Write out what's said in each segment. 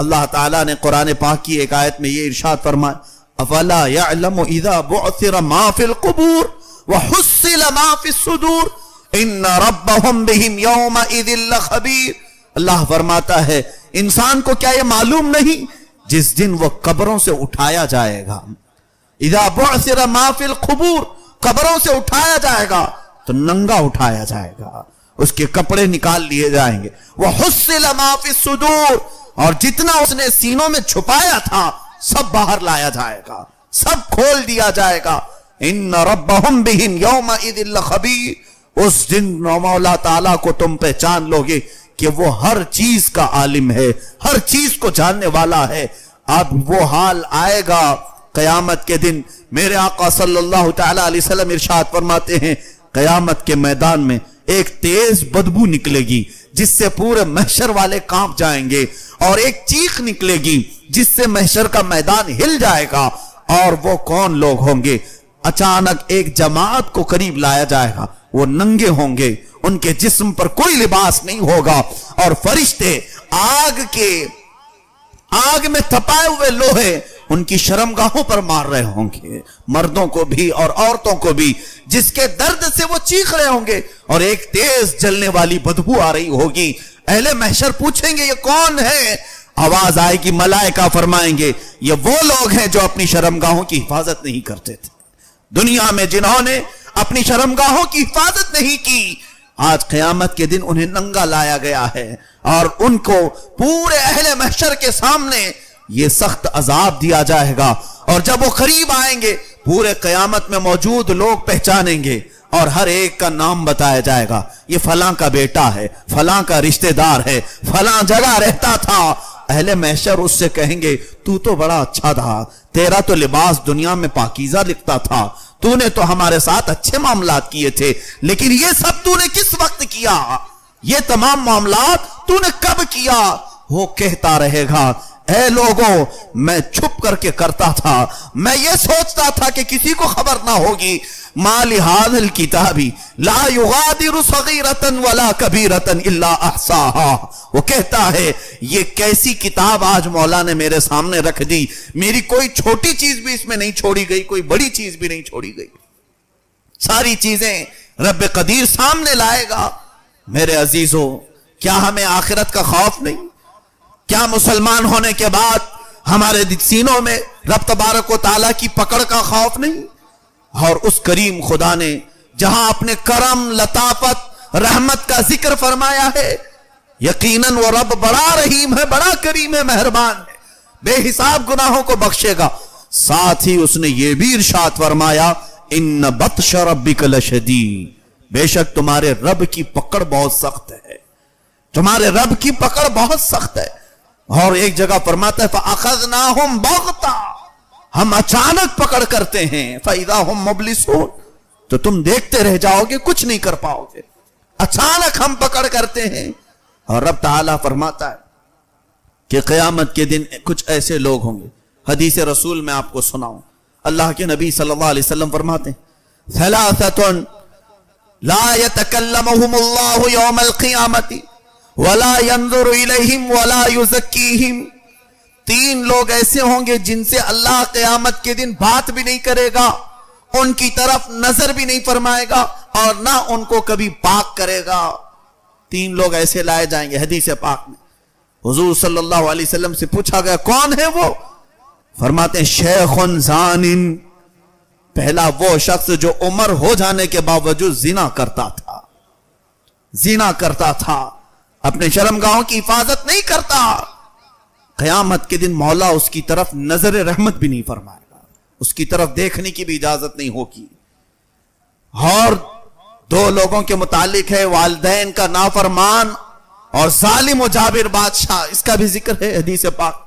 اللہ تعالیٰ نے قرآن پاک کی ایک آیت میں یہ ارشاد فرمایا افلا يعلم اذا بعثر ما في القبور وحصل ما في الصدور ان ربهم بهم يومئذ لخبير. اللہ فرماتا ہے انسان کو کیا یہ معلوم نہیں جس دن وہ قبروں سے اٹھایا جائے گا. اذا بعثر ما في القبور، قبروں سے اٹھایا جائے گا تو ننگا اٹھایا جائے گا، اس کے کپڑے نکال لیے جائیں گے. وحصل ما في الصدور، اور جتنا اس نے سینوں میں چھپایا تھا سب باہر لایا جائے گا، سب کھول دیا جائے گا. ان ربهم بهم يومئذ لخبير. اس دن مولا تعالیٰ کو تم پہچان لو گے کہ وہ ہر چیز کا عالم ہے، ہر چیز کو جاننے والا ہے. اب وہ حال آئے گا قیامت کے دن. میرے آقا صلی اللہ تعالی علیہ وسلم ارشاد فرماتے ہیں قیامت کے میدان میں ایک تیز بدبو نکلے گی جس سے پورے محشر والے کانپ جائیں گے، اور ایک چیخ نکلے گی جس سے محشر کا میدان ہل جائے گا. اور وہ کون لوگ ہوں گے؟ اچانک ایک جماعت کو قریب لایا جائے گا، وہ ننگے ہوں گے، ان کے جسم پر کوئی لباس نہیں ہوگا، اور فرشتے آگ میں تپائے ہوئے لوہے ان کی شرمگاہوں پر مار رہے ہوں گے، مردوں کو بھی اور عورتوں کو بھی، جس کے درد سے وہ چیخ رہے ہوں گے، اور ایک تیز جلنے والی بدبو آ رہی ہوگی. اہل محشر پوچھیں گے یہ کون ہے؟ آواز آئے گی، ملائکہ فرمائیں گے یہ وہ لوگ ہیں جو اپنی شرمگاہوں کی حفاظت نہیں کرتے تھے دنیا میں، جنہوں نے اپنی شرمگاہوں کی حفاظت نہیں کی. آج قیامت کے دن انہیں ننگا لایا گیا ہے، اور ان کو پورے اہل محشر کے سامنے یہ سخت عذاب دیا جائے گا. اور جب وہ قریب آئیں گے پورے قیامت میں موجود لوگ پہچانیں گے، اور ہر ایک کا نام بتایا جائے گا، یہ فلاں کا بیٹا ہے، فلاں کا رشتہ دار ہے، فلاں جگہ رہتا تھا. اہل محشر اس سے کہیں گے تو بڑا اچھا تھا، تیرا تو لباس دنیا میں پاکیزہ لکھتا تھا، تو نے تو ہمارے ساتھ اچھے معاملات کیے تھے، لیکن یہ سب تو نے کس وقت کیا؟ یہ تمام معاملات تو نے کب کیا؟ وہ کہتا رہے گا اے لوگوں میں چھپ کر کے کرتا تھا، میں یہ سوچتا تھا کہ کسی کو خبر نہ ہوگی. ما لهذا الكتاب لا يغادر صغيرة ولا كبيرة الا احصاها. وہ کہتا ہے یہ کیسی کتاب آج مولا نے میرے سامنے رکھ دی، میری کوئی چھوٹی چیز بھی اس میں نہیں چھوڑی گئی، کوئی بڑی چیز بھی نہیں چھوڑی گئی، ساری چیزیں رب قدیر سامنے لائے گا. میرے عزیزو، کیا ہمیں آخرت کا خوف نہیں؟ کیا مسلمان ہونے کے بعد ہمارے سینوں میں رب تبارک و تعالیٰ کی پکڑ کا خوف نہیں؟ اور اس کریم خدا نے جہاں اپنے کرم، لطافت، رحمت کا ذکر فرمایا ہے، یقیناً وہ رب بڑا رحیم ہے، بڑا کریم ہے، مہربان ہے، بے حساب گناہوں کو بخشے گا. ساتھ ہی اس نے یہ بھی ارشاد فرمایا ان بطش ربک لشدید، بے شک تمہارے رب کی پکڑ بہت سخت ہے، تمہارے رب کی پکڑ بہت سخت ہے. اور ایک جگہ فرماتا ہے فَأَخَذْنَاهُمْ بَغْتَةً، ہم اچانک پکڑ کرتے ہیں، فَإِذَا هُمْ مُبْلِسُونَ، تو تم دیکھتے رہ جاؤ گے، کچھ نہیں کر پاؤ گے. اچانک ہم پکڑ کرتے ہیں. اور رب تعالیٰ فرماتا ہے کہ قیامت کے دن کچھ ایسے لوگ ہوں گے. حدیث رسول میں آپ کو سناؤں، اللہ کے نبی صلی اللہ علیہ وسلم فرماتے ہیں ثلاثة لا يتكلمهم الله يوم القيامة ولا ينظر إليهم ولا يزكيهم. تین لوگ ایسے ہوں گے جن سے اللہ قیامت کے دن بات بھی نہیں کرے گا، ان کی طرف نظر بھی نہیں فرمائے گا، اور نہ ان کو کبھی پاک کرے گا. تین لوگ ایسے لائے جائیں گے. حدیث پاک میں حضور صلی اللہ علیہ وسلم سے پوچھا گیا کون ہے وہ؟ فرماتے ہیں شیخ زان، پہلا وہ شخص جو عمر ہو جانے کے باوجود زنا کرتا تھا، اپنے شرمگاہوں کی حفاظت نہیں کرتا. قیامت کے دن مولا اس کی طرف نظر رحمت بھی نہیں فرمائے گا، اس کی طرف دیکھنے کی بھی اجازت نہیں ہوگی. اور دو لوگوں کے متعلق ہے، والدین کا نافرمان اور ظالم و جابر بادشاہ، اس کا بھی ذکر ہے حدیث پاک.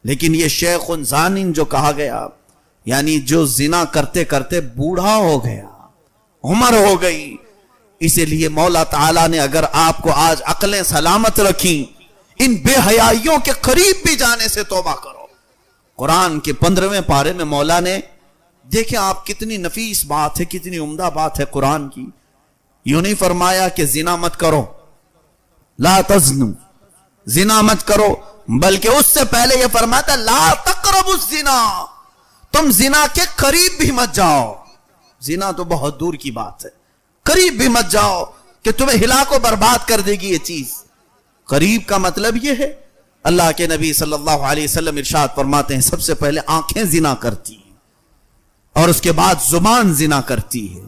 لیکن یہ شیخ زانن جو کہا گیا، یعنی جو زنا کرتے کرتے بوڑھا ہو گیا، عمر ہو گئی. اسی لیے مولا تعالیٰ نے اگر آپ کو آج عقلیں سلامت رکھی، ان بے حیائیوں کے قریب بھی جانے سے توبہ کرو. قرآن کے 15ویں پارے میں مولا نے، دیکھیں آپ کتنی نفیس بات ہے، کتنی عمدہ بات ہے قرآن کی. یوں نہیں فرمایا کہ زنا مت کرو، لا تزنو، زنا مت کرو، بلکہ اس سے پہلے یہ فرماتا لا تقربوا الزنا، تم زنا کے قریب بھی مت جاؤ۔ زنا تو بہت دور کی بات ہے، قریب بھی مت جاؤ کہ تمہیں ہلاک و برباد کر دے گی یہ چیز۔ قریب کا مطلب یہ ہے، اللہ کے نبی صلی اللہ علیہ وسلم ارشاد فرماتے ہیں سب سے پہلے آنکھیں زنا کرتی ہیں، اور اس کے بعد زبان زنا کرتی ہے،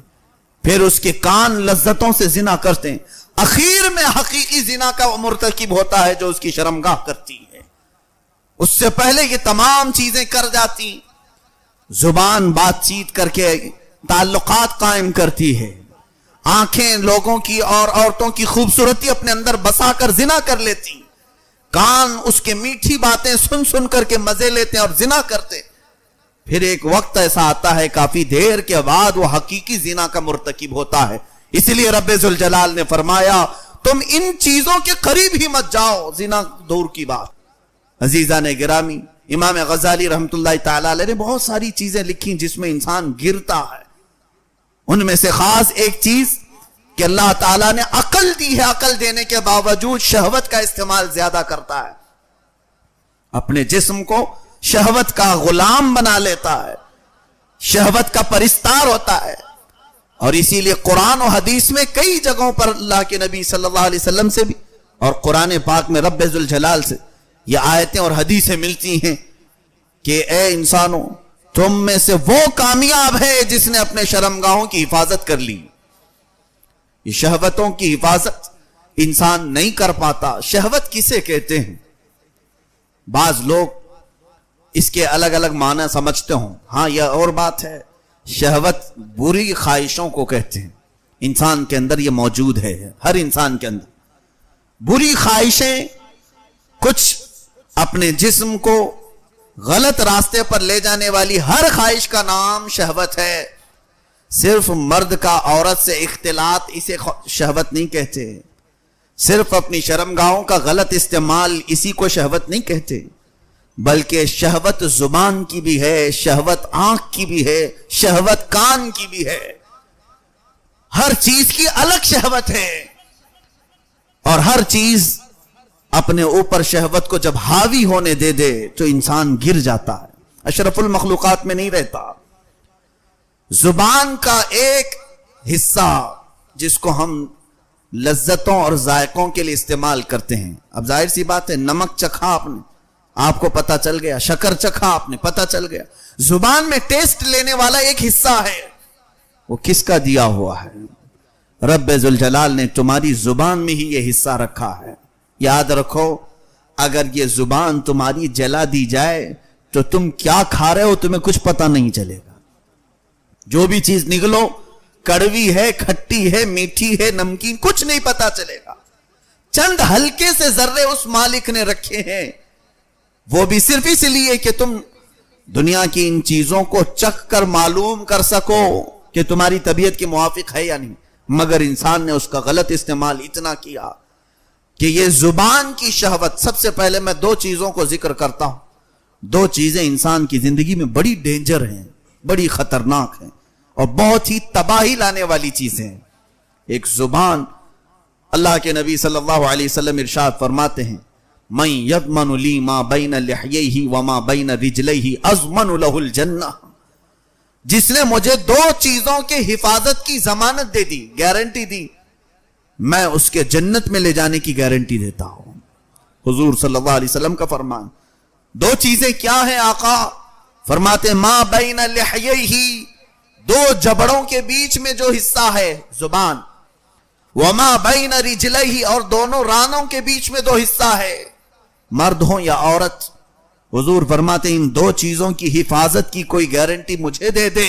پھر اس کے کان لذتوں سے زنا کرتے ہیں، اخیر میں حقیقی زنا کا مرتکب ہوتا ہے جو اس کی شرمگاہ کرتی ہے۔ اس سے پہلے یہ تمام چیزیں کر جاتی۔ زبان بات چیت کر کے تعلقات قائم کرتی ہے، آنکھیں لوگوں کی اور عورتوں کی خوبصورتی اپنے اندر بسا کر زنا کر لیتی، کان اس کے میٹھی باتیں سن سن کر کے مزے لیتے اور زنا کرتے۔ پھر ایک وقت ایسا آتا ہے کافی دیر کے بعد وہ حقیقی زنا کا مرتکب ہوتا ہے۔ اس لیے رب ذوالجلال نے فرمایا تم ان چیزوں کے قریب ہی مت جاؤ، زنا دور کی بات۔ عزیزان گرامی، امام غزالی رحمت اللہ تعالی علیہ نے بہت ساری چیزیں لکھی جس میں انسان گرتا ہے۔ ان میں سے خاص ایک چیز کہ اللہ تعالیٰ نے عقل دی ہے، عقل دینے کے باوجود شہوت کا استعمال زیادہ کرتا ہے، اپنے جسم کو شہوت کا غلام بنا لیتا ہے، شہوت کا پرستار ہوتا ہے۔ اور اسی لیے قرآن و حدیث میں کئی جگہوں پر اللہ کے نبی صلی اللہ علیہ وسلم سے بھی اور قرآن پاک میں رب ذوالجلال سے یہ آیتیں اور حدیثیں ملتی ہیں کہ اے انسانوں، تم میں سے وہ کامیاب ہے جس نے اپنے شرمگاہوں کی حفاظت کر لی۔ یہ شہوتوں کی حفاظت انسان نہیں کر پاتا۔ شہوت کسے کہتے ہیں؟ بعض لوگ اس کے الگ الگ معنی سمجھتے ہوں، ہاں یہ اور بات ہے، شہوت بری خواہشوں کو کہتے ہیں۔ انسان کے اندر یہ موجود ہے، ہر انسان کے اندر بری خواہشیں، کچھ اپنے جسم کو غلط راستے پر لے جانے والی ہر خواہش کا نام شہوت ہے۔ صرف مرد کا عورت سے اختلاط اسے شہوت نہیں کہتے، صرف اپنی شرمگاہوں کا غلط استعمال اسی کو شہوت نہیں کہتے، بلکہ شہوت زبان کی بھی ہے، شہوت آنکھ کی بھی ہے، شہوت کان کی بھی ہے، ہر چیز کی الگ شہوت ہے۔ اور ہر چیز اپنے اوپر شہوت کو جب حاوی ہونے دے دے تو انسان گر جاتا ہے، اشرف المخلوقات میں نہیں رہتا۔ زبان کا ایک حصہ جس کو ہم لذتوں اور ذائقوں کے لیے استعمال کرتے ہیں، اب ظاہر سی بات ہے، نمک چکھا آپ نے، آپ کو پتا چل گیا، شکر چکھا آپ نے، پتا چل گیا۔ زبان میں ٹیسٹ لینے والا ایک حصہ ہے، وہ کس کا دیا ہوا ہے؟ رب ذوالجلال نے تمہاری زبان میں ہی یہ حصہ رکھا ہے۔ یاد رکھو، اگر یہ زبان تمہاری جلا دی جائے تو تم کیا کھا رہے ہو تمہیں کچھ پتہ نہیں چلے گا۔ جو بھی چیز نگلو، کڑوی ہے، کھٹی ہے، میٹھی ہے، نمکین، کچھ نہیں پتہ چلے گا۔ چند ہلکے سے ذرے اس مالک نے رکھے ہیں، وہ بھی صرف اس لیے کہ تم دنیا کی ان چیزوں کو چکھ کر معلوم کر سکو کہ تمہاری طبیعت کے موافق ہے یا نہیں، مگر انسان نے اس کا غلط استعمال اتنا کیا کہ یہ زبان کی شہوت۔ سب سے پہلے میں دو چیزوں کو ذکر کرتا ہوں، دو چیزیں انسان کی زندگی میں بڑی ڈینجر ہیں، بڑی خطرناک ہیں اور بہت ہی تباہی لانے والی چیزیں ہیں۔ ایک زبان، اللہ کے نبی صلی اللہ علیہ وسلم ارشاد فرماتے ہیں من یضمن لی ما بین لحییہ وما بین رجلیہ اضمن لہ الجنہ، جس نے مجھے دو چیزوں کے حفاظت کی ضمانت دے دی، گارنٹی دی، میں اس کے جنت میں لے جانے کی گارنٹی دیتا ہوں۔ حضور صلی اللہ علیہ وسلم کا فرمان۔ دو چیزیں کیا ہیں آقا؟ فرماتے ما بین لحییہ، دو جبڑوں کے بیچ میں جو حصہ ہے زبان، وما بین رجلیہ، اور دونوں رانوں کے بیچ میں دو حصہ ہے، مرد ہوں یا عورت۔ حضور فرماتے ان دو چیزوں کی حفاظت کی کوئی گارنٹی مجھے دے دے۔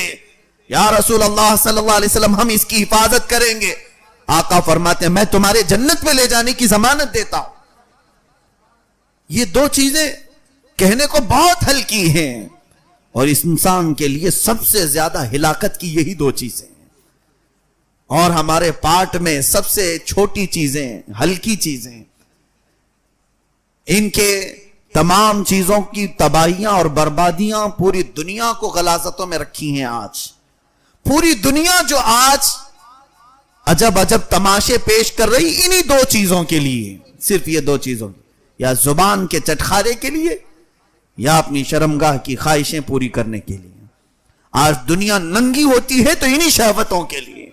یا رسول اللہ صلی اللہ علیہ وسلم ہم اس کی حفاظت کریں گے۔ آقا فرماتے ہیں میں تمہارے جنت میں لے جانے کی ضمانت دیتا ہوں۔ یہ دو چیزیں کہنے کو بہت ہلکی ہیں اور اس انسان کے لیے سب سے زیادہ ہلاکت کی یہی دو چیزیں ہیں، اور ہمارے پارٹ میں سب سے چھوٹی چیزیں، ہلکی چیزیں، ان کے تمام چیزوں کی تباہیاں اور بربادیاں پوری دنیا کو غلاظتوں میں رکھی ہیں۔ آج پوری دنیا جو آج عجب عجب تماشے پیش کر رہی انہی دو چیزوں کے لیے، صرف یہ دو چیزوں کی۔ یا زبان کے چٹخارے کے لیے یا اپنی شرمگاہ کی خواہشیں پوری کرنے کے لیے. آج دنیا ننگی ہوتی ہے تو انہی شہوتوں کے لیے.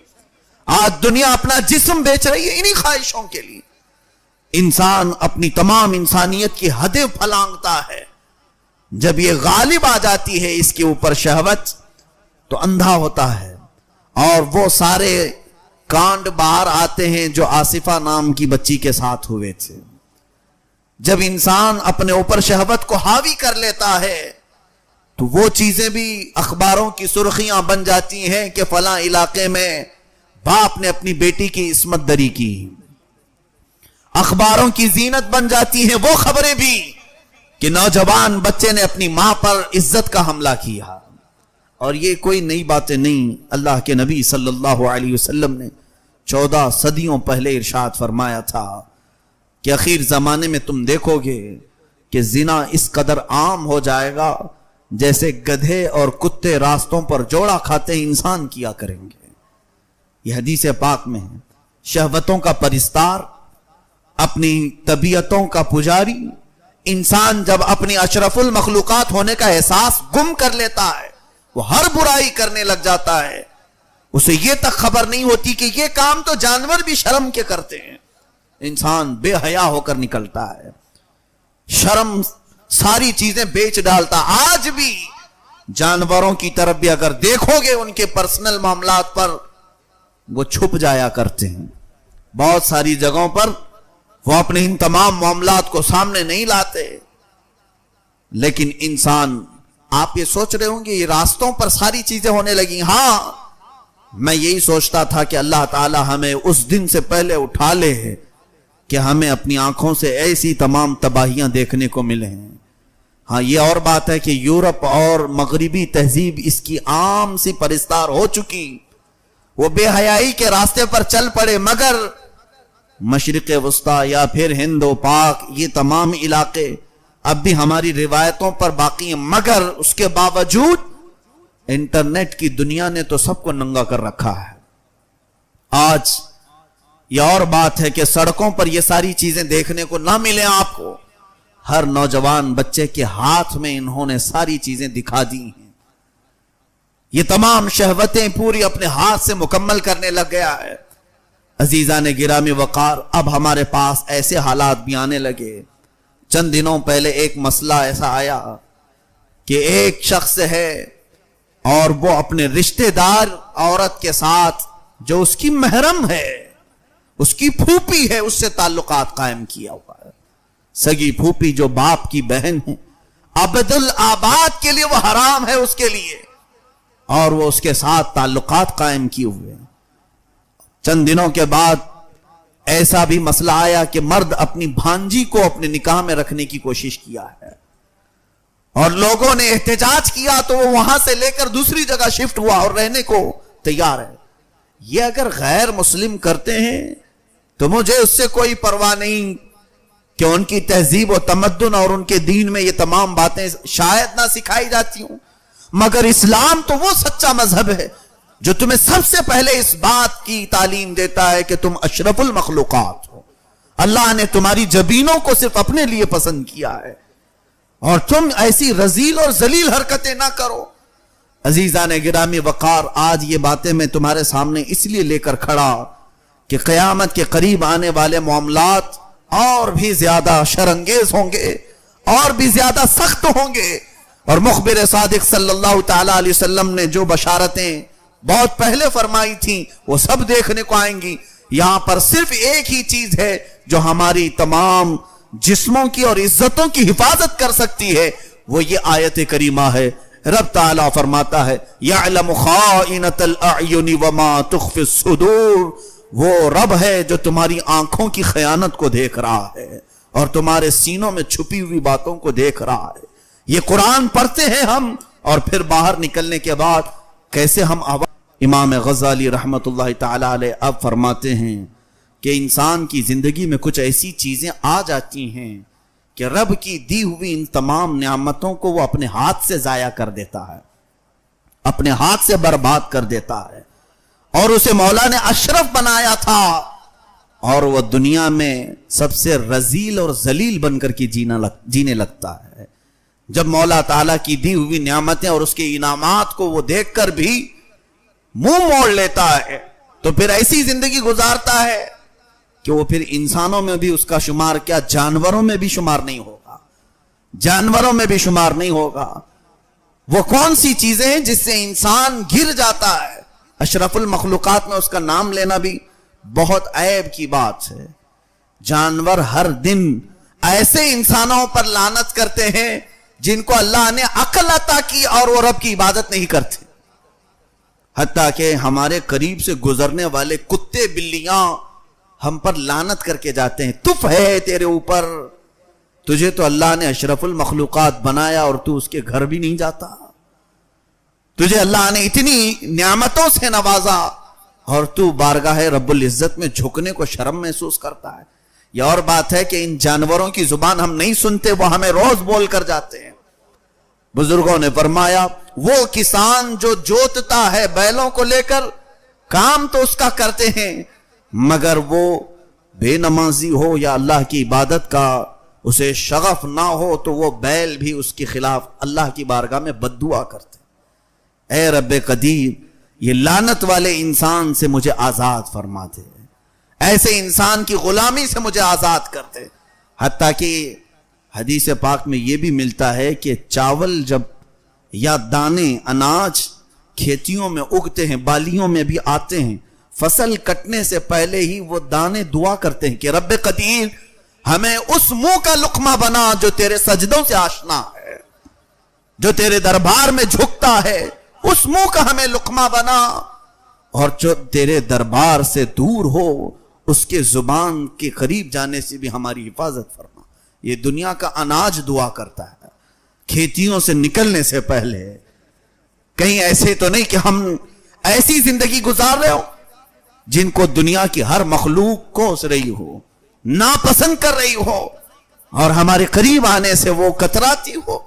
آج دنیا اپنا جسم بیچ رہی ہے انہی خواہشوں کے لیے. انسان اپنی تمام انسانیت کی حدیں پھلانگتا ہے. جب یہ غالب آ جاتی ہے اس کے اوپر شہوت تو اندھا ہوتا ہے، اور وہ سارے کانڈ باہر آتے ہیں جو آصفہ نام کی بچی کے ساتھ ہوئے تھے. جب انسان اپنے اوپر شہوت کو حاوی کر لیتا ہے تو وہ چیزیں بھی اخباروں کی سرخیاں بن جاتی ہیں کہ فلاں علاقے میں باپ نے اپنی بیٹی کی عصمت دری کی. اخباروں کی زینت بن جاتی ہیں وہ خبریں بھی کہ نوجوان بچے نے اپنی ماں پر عزت کا حملہ کیا. اور یہ کوئی نئی باتیں نہیں. اللہ کے نبی صلی اللہ علیہ وسلم نے 14 صدیوں پہلے ارشاد فرمایا تھا کہ اخیر زمانے میں تم دیکھو گے کہ زنا اس قدر عام ہو جائے گا جیسے گدھے اور کتے راستوں پر جوڑا کھاتے انسان کیا کریں گے. یہ حدیث پاک میں ہے. شہوتوں کا پرستار، اپنی طبیعتوں کا پجاری، انسان جب اپنی اشرف المخلوقات ہونے کا احساس گم کر لیتا ہے وہ ہر برائی کرنے لگ جاتا ہے. اسے یہ تک خبر نہیں ہوتی کہ یہ کام تو جانور بھی شرم کے کرتے ہیں. انسان بے حیا ہو کر نکلتا ہے، شرم ساری چیزیں بیچ ڈالتا. آج بھی جانوروں کی طرف بھی اگر دیکھو گے ان کے پرسنل معاملات پر وہ چھپ جایا کرتے ہیں. بہت ساری جگہوں پر وہ اپنے ان تمام معاملات کو سامنے نہیں لاتے. لیکن انسان، آپ یہ سوچ رہے ہوں گے یہ راستوں پر ساری چیزیں ہونے لگی. ہاں، میں یہی سوچتا تھا کہ اللہ تعالی ہمیں اس دن سے پہلے اٹھا لے کہ ہمیں اپنی آنکھوں سے ایسی تمام تباہیاں دیکھنے کو ملے ہیں. ہاں، یہ اور بات ہے کہ یورپ اور مغربی تہذیب اس کی عام سی پرستار ہو چکی. وہ بے حیائی کے راستے پر چل پڑے، مگر مشرق وسطی یا پھر ہند و پاک یہ تمام علاقے اب بھی ہماری روایتوں پر باقی ہیں. مگر اس کے باوجود انٹرنیٹ کی دنیا نے تو سب کو ننگا کر رکھا ہے. آج یہ اور بات ہے کہ سڑکوں پر یہ ساری چیزیں دیکھنے کو نہ ملیں آپ کو. ہر نوجوان بچے کے ہاتھ میں انہوں نے ساری چیزیں دکھا دی ہیں. یہ تمام شہوتیں پوری اپنے ہاتھ سے مکمل کرنے لگ گیا ہے. عزیزان گرامی وقار، اب ہمارے پاس ایسے حالات بھی آنے لگے. چند دنوں پہلے ایک مسئلہ ایسا آیا کہ ایک شخص ہے اور وہ اپنے رشتہ دار عورت کے ساتھ جو اس کی محرم ہے، اس کی پھوپھی ہے، اس سے تعلقات قائم کیا ہوا ہے. سگی پھوپھی جو باپ کی بہن ہے، ابد الآباد کے لیے وہ حرام ہے اس کے لیے، اور وہ اس کے ساتھ تعلقات قائم کیے ہوئے ہیں. چند دنوں کے بعد ایسا بھی مسئلہ آیا کہ مرد اپنی بھانجی کو اپنے نکاح میں رکھنے کی کوشش کیا ہے اور لوگوں نے احتجاج کیا تو وہ وہاں سے لے کر دوسری جگہ شفٹ ہوا اور رہنے کو تیار ہے. یہ اگر غیر مسلم کرتے ہیں تو مجھے اس سے کوئی پرواہ نہیں کہ ان کی تہذیب و تمدن اور ان کے دین میں یہ تمام باتیں شاید نہ سکھائی جاتی ہوں، مگر اسلام تو وہ سچا مذہب ہے جو تمہیں سب سے پہلے اس بات کی تعلیم دیتا ہے کہ تم اشرف المخلوقات ہو. اللہ نے تمہاری جبینوں کو صرف اپنے لیے پسند کیا ہے اور تم ایسی رذیل اور ذلیل حرکتیں نہ کرو. عزیزان گرامی وقار، آج یہ باتیں میں تمہارے سامنے اس لیے لے کر کھڑا کہ قیامت کے قریب آنے والے معاملات اور بھی زیادہ شرانگیز ہوں گے اور بھی زیادہ سخت ہوں گے. اور مخبر صادق صلی اللہ تعالی علیہ وسلم نے جو بشارتیں بہت پہلے فرمائی تھیں وہ سب دیکھنے کو آئیں گی. یہاں پر صرف ایک ہی چیز ہے جو ہماری تمام جسموں کی اور عزتوں کی حفاظت کر سکتی ہے، وہ یہ آیت کریمہ ہے. رب تعالیٰ فرماتا ہے یعلم خائنۃ الاعین وما تخفی الصدور. وہ رب ہے جو تمہاری آنکھوں کی خیانت کو دیکھ رہا ہے اور تمہارے سینوں میں چھپی ہوئی باتوں کو دیکھ رہا ہے. یہ قرآن پڑھتے ہیں ہم اور پھر باہر نکلنے کے بعد کیسے ہم امام غزالی رحمت اللہ تعالی علیہ اب فرماتے ہیں کہ انسان کی زندگی میں کچھ ایسی چیزیں آ جاتی ہیں کہ رب کی دی ہوئی ان تمام نعمتوں کو وہ اپنے ہاتھ سے ضائع کر دیتا ہے، اپنے ہاتھ سے برباد کر دیتا ہے. اور اسے مولا نے اشرف بنایا تھا اور وہ دنیا میں سب سے رذیل اور ذلیل بن کر کے جینے لگتا ہے. جب مولا تعالیٰ کی دی ہوئی نعمتیں اور اس کے انعامات کو وہ دیکھ کر بھی منہ موڑ لیتا ہے تو پھر ایسی زندگی گزارتا ہے کہ وہ پھر انسانوں میں بھی اس کا شمار کیا جانوروں میں بھی شمار نہیں ہوگا. جانوروں میں بھی شمار نہیں ہوگا. وہ کون سی چیزیں ہیں جس سے انسان گر جاتا ہے؟ اشرف المخلوقات میں اس کا نام لینا بھی بہت عیب کی بات ہے. جانور ہر دن ایسے انسانوں پر لعنت کرتے ہیں جن کو اللہ نے عقل عطا کی اور وہ رب کی عبادت نہیں کرتے. حتیٰ کہ ہمارے قریب سے گزرنے والے کتے بلیاں ہم پر لعنت کر کے جاتے ہیں. تف ہے تیرے اوپر، تجھے تو اللہ نے اشرف المخلوقات بنایا اور تو اس کے گھر بھی نہیں جاتا. تجھے اللہ نے اتنی نعمتوں سے نوازا اور تو بارگاہ رب العزت میں جھکنے کو شرم محسوس کرتا ہے. یہ اور بات ہے کہ ان جانوروں کی زبان ہم نہیں سنتے، وہ ہمیں روز بول کر جاتے ہیں. بزرگوں نے فرمایا وہ کسان جو جوتتا ہے بیلوں کو لے کر، کام تو اس کا کرتے ہیں، مگر وہ بے نمازی ہو یا اللہ کی عبادت کا اسے شغف نہ ہو تو وہ بیل بھی اس کے خلاف اللہ کی بارگاہ میں بد دعا کرتے. اے رب قدیر، یہ لعنت والے انسان سے مجھے آزاد فرما دے، ایسے انسان کی غلامی سے مجھے آزاد کر دے. حتیٰ کہ حدیث پاک میں یہ بھی ملتا ہے کہ چاول جب یا دانے اناج کھیتیوں میں اگتے ہیں، بالیوں میں بھی آتے ہیں، فصل کٹنے سے پہلے ہی وہ دانے دعا کرتے ہیں کہ رب قدیر ہمیں اس منہ کا لقمہ بنا جو تیرے سجدوں سے آشنا ہے، جو تیرے دربار میں جھکتا ہے، اس منہ کا ہمیں لقمہ بنا، اور جو تیرے دربار سے دور ہو اس کے زبان کے قریب جانے سے بھی ہماری حفاظت فرما. یہ دنیا کا اناج دعا کرتا ہے کھیتیوں سے نکلنے سے پہلے. کہیں ایسے تو نہیں کہ ہم ایسی زندگی گزار رہے ہو جن کو دنیا کی ہر مخلوق کوس رہی ہو، ناپسند کر رہی ہو، اور ہمارے قریب آنے سے وہ کتراتی ہو.